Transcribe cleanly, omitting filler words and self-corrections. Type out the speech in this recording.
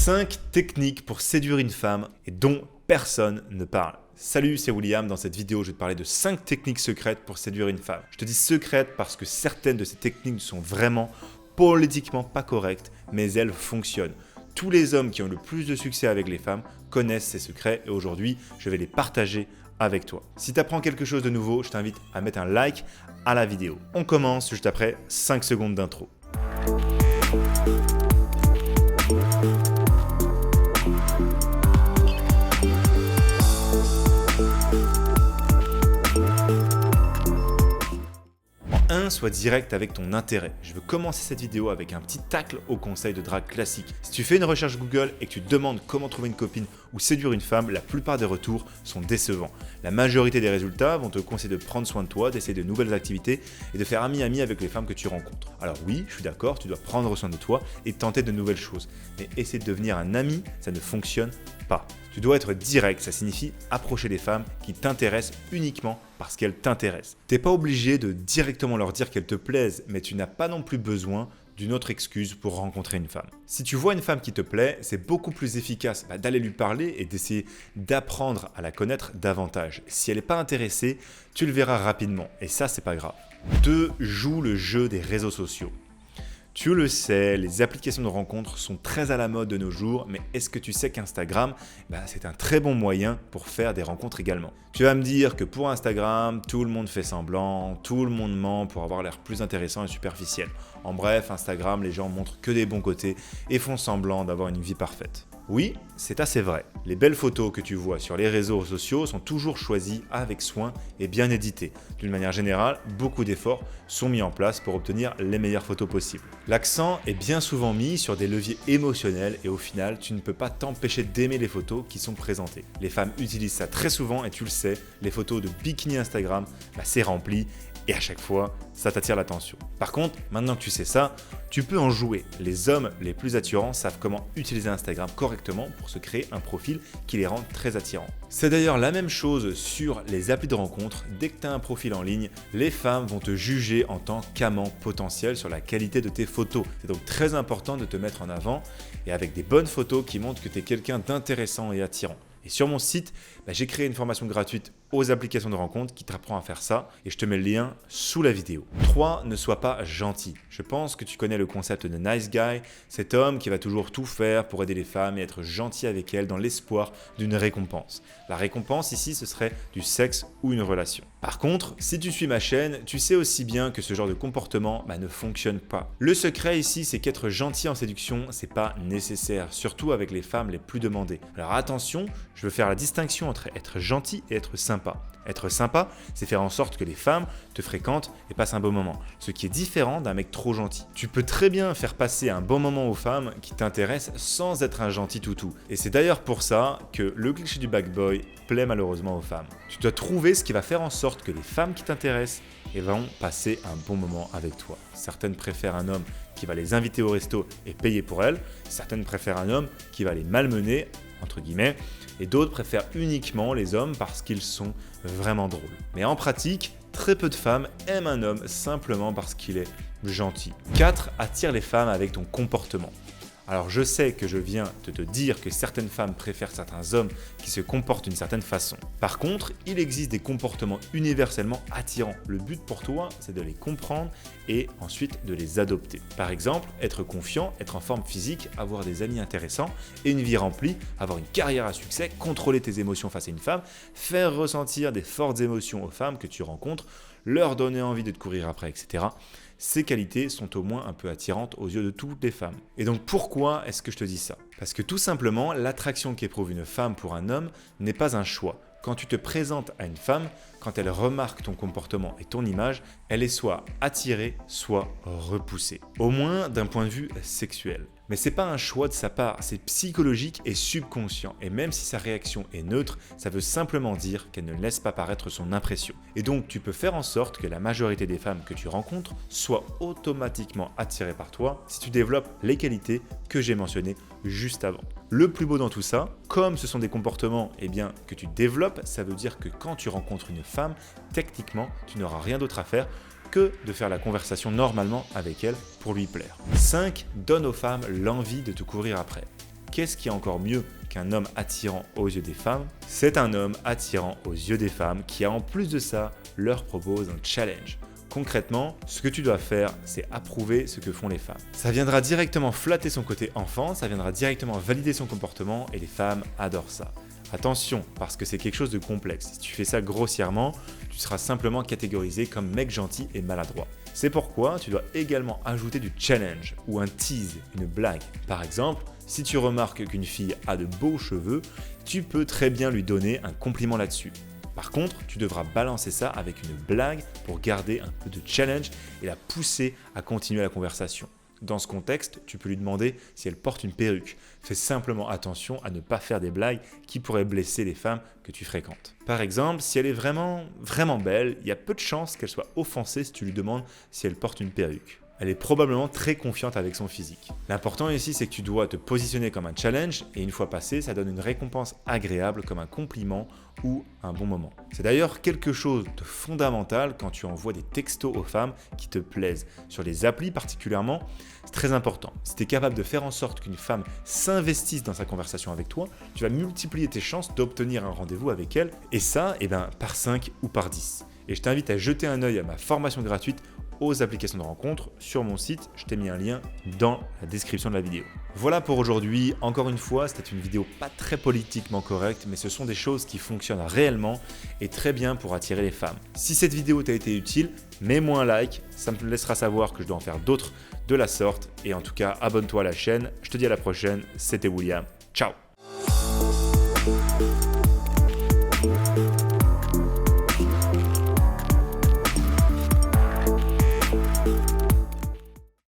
5 techniques pour séduire une femme et dont personne ne parle. Salut, c'est William. Dans cette vidéo, je vais te parler de 5 techniques secrètes pour séduire une femme. Je te dis secrètes parce que certaines de ces techniques sont vraiment politiquement pas correctes, mais elles fonctionnent. Tous les hommes qui ont le plus de succès avec les femmes connaissent ces secrets et aujourd'hui, je vais les partager avec toi. Si tu apprends quelque chose de nouveau, je t'invite à mettre un like à la vidéo. On commence juste après 5 secondes d'intro. Sois direct avec ton intérêt. Je veux commencer cette vidéo avec un petit tacle au conseil de drague classique. Si tu fais une recherche Google et que tu te demandes comment trouver une copine ou séduire une femme, la plupart des retours sont décevants. La majorité des résultats vont te conseiller de prendre soin de toi, d'essayer de nouvelles activités et de faire ami-ami avec les femmes que tu rencontres. Alors oui, je suis d'accord, tu dois prendre soin de toi et tenter de nouvelles choses. Mais essayer de devenir un ami, ça ne fonctionne pas. Tu dois être direct, ça signifie approcher des femmes qui t'intéressent uniquement parce qu'elles t'intéressent. Tu n'es pas obligé de directement leur dire qu'elles te plaisent, mais tu n'as pas non plus besoin d'une autre excuse pour rencontrer une femme. Si tu vois une femme qui te plaît, c'est beaucoup plus efficace d'aller lui parler et d'essayer d'apprendre à la connaître davantage. Si elle n'est pas intéressée, tu le verras rapidement et ça, c'est pas grave. 2. Joue le jeu des réseaux sociaux. Tu le sais, les applications de rencontres sont très à la mode de nos jours, mais est-ce que tu sais qu'Instagram, c'est un très bon moyen pour faire des rencontres également? Tu vas me dire que pour Instagram, tout le monde fait semblant, tout le monde ment pour avoir l'air plus intéressant et superficiel. En bref, Instagram, les gens montrent que des bons côtés et font semblant d'avoir une vie parfaite. Oui, c'est assez vrai. Les belles photos que tu vois sur les réseaux sociaux sont toujours choisies avec soin et bien éditées. D'une manière générale, beaucoup d'efforts sont mis en place pour obtenir les meilleures photos possibles. L'accent est bien souvent mis sur des leviers émotionnels et au final, tu ne peux pas t'empêcher d'aimer les photos qui sont présentées. Les femmes utilisent ça très souvent et tu le sais, les photos de bikini Instagram, c'est rempli. Et à chaque fois, ça t'attire l'attention. Par contre, maintenant que tu sais ça, tu peux en jouer. Les hommes les plus attirants savent comment utiliser Instagram correctement pour se créer un profil qui les rend très attirants. C'est d'ailleurs la même chose sur les applis de rencontre. Dès que tu as un profil en ligne, les femmes vont te juger en tant qu'amant potentiel sur la qualité de tes photos. C'est donc très important de te mettre en avant et avec des bonnes photos qui montrent que tu es quelqu'un d'intéressant et attirant. Et sur mon site, j'ai créé une formation gratuite aux applications de rencontre qui t'apprend à faire ça et je te mets le lien sous la vidéo. 3. Ne sois pas gentil. Je pense que tu connais le concept de nice guy, cet homme qui va toujours tout faire pour aider les femmes et être gentil avec elles dans l'espoir d'une récompense. La récompense ici, ce serait du sexe ou une relation. Par contre, si tu suis ma chaîne, tu sais aussi bien que ce genre de comportement ne fonctionne pas. Le secret ici, c'est qu'être gentil en séduction, c'est pas nécessaire, surtout avec les femmes les plus demandées. Alors attention, je veux faire la distinction entre être gentil et être sympa. Être sympa, c'est faire en sorte que les femmes te fréquentent et passent un bon moment, ce qui est différent d'un mec trop gentil. Tu peux très bien faire passer un bon moment aux femmes qui t'intéressent sans être un gentil toutou. Et c'est d'ailleurs pour ça que le cliché du bad boy plaît malheureusement aux femmes. Tu dois trouver ce qui va faire en sorte que les femmes qui t'intéressent vont passer un bon moment avec toi. Certaines préfèrent un homme qui va les inviter au resto et payer pour elles. Certaines préfèrent un homme qui va les malmener, entre guillemets, et d'autres préfèrent uniquement les hommes parce qu'ils sont vraiment drôles. Mais en pratique, très peu de femmes aiment un homme simplement parce qu'il est gentil. 4. Attire les femmes avec ton comportement. Alors je sais que je viens de te dire que certaines femmes préfèrent certains hommes qui se comportent d'une certaine façon. Par contre, il existe des comportements universellement attirants. Le but pour toi, c'est de les comprendre et ensuite de les adopter. Par exemple, être confiant, être en forme physique, avoir des amis intéressants et une vie remplie, avoir une carrière à succès, contrôler tes émotions face à une femme, faire ressentir des fortes émotions aux femmes que tu rencontres, leur donner envie de te courir après, etc. Ces qualités sont au moins un peu attirantes aux yeux de toutes les femmes. Et donc pourquoi est-ce que je te dis ça? Parce que tout simplement, l'attraction qu'éprouve une femme pour un homme n'est pas un choix. Quand tu te présentes à une femme, quand elle remarque ton comportement et ton image, elle est soit attirée, soit repoussée. Au moins d'un point de vue sexuel. Mais c'est pas un choix de sa part, c'est psychologique et subconscient. Et même si sa réaction est neutre, ça veut simplement dire qu'elle ne laisse pas paraître son impression. Et donc tu peux faire en sorte que la majorité des femmes que tu rencontres soient automatiquement attirées par toi si tu développes les qualités que j'ai mentionnées juste avant. Le plus beau dans tout ça, comme ce sont des comportements que tu développes, ça veut dire que quand tu rencontres une femme, techniquement, tu n'auras rien d'autre à faire que de faire la conversation normalement avec elle pour lui plaire. 5. Donne aux femmes l'envie de te courir après. qu'est-ce qui est encore mieux qu'un homme attirant aux yeux des femmes? C'est un homme attirant aux yeux des femmes qui, en plus de ça, leur propose un challenge. Concrètement, ce que tu dois faire, c'est approuver ce que font les femmes. Ça viendra directement flatter son côté enfant, ça viendra directement valider son comportement et les femmes adorent ça. Attention, parce que c'est quelque chose de complexe. Si tu fais ça grossièrement, tu seras simplement catégorisé comme mec gentil et maladroit. C'est pourquoi tu dois également ajouter du challenge ou un tease, une blague. Par exemple, si tu remarques qu'une fille a de beaux cheveux, tu peux très bien lui donner un compliment là-dessus. Par contre, tu devras balancer ça avec une blague pour garder un peu de challenge et la pousser à continuer la conversation. Dans ce contexte, tu peux lui demander si elle porte une perruque. Fais simplement attention à ne pas faire des blagues qui pourraient blesser les femmes que tu fréquentes. Par exemple, si elle est vraiment belle, il y a peu de chances qu'elle soit offensée si tu lui demandes si elle porte une perruque. Elle est probablement très confiante avec son physique. L'important ici, c'est que tu dois te positionner comme un challenge et une fois passé, ça donne une récompense agréable comme un compliment ou un bon moment. C'est d'ailleurs quelque chose de fondamental quand tu envoies des textos aux femmes qui te plaisent. Sur les applis particulièrement, c'est très important. Si tu es capable de faire en sorte qu'une femme s'investisse dans sa conversation avec toi, tu vas multiplier tes chances d'obtenir un rendez-vous avec elle et ça, par 5 ou par 10. Et je t'invite à jeter un œil à ma formation gratuite aux applications de rencontres sur mon site. Je t'ai mis un lien dans la description de la vidéo. Voilà pour aujourd'hui. Encore une fois, c'était une vidéo pas très politiquement correcte, mais ce sont des choses qui fonctionnent réellement et très bien pour attirer les femmes. Si cette vidéo t'a été utile, mets-moi un like, ça me laissera savoir que je dois en faire d'autres de la sorte. Et en tout cas, abonne-toi à la chaîne. Je te dis à la prochaine. C'était William. Ciao!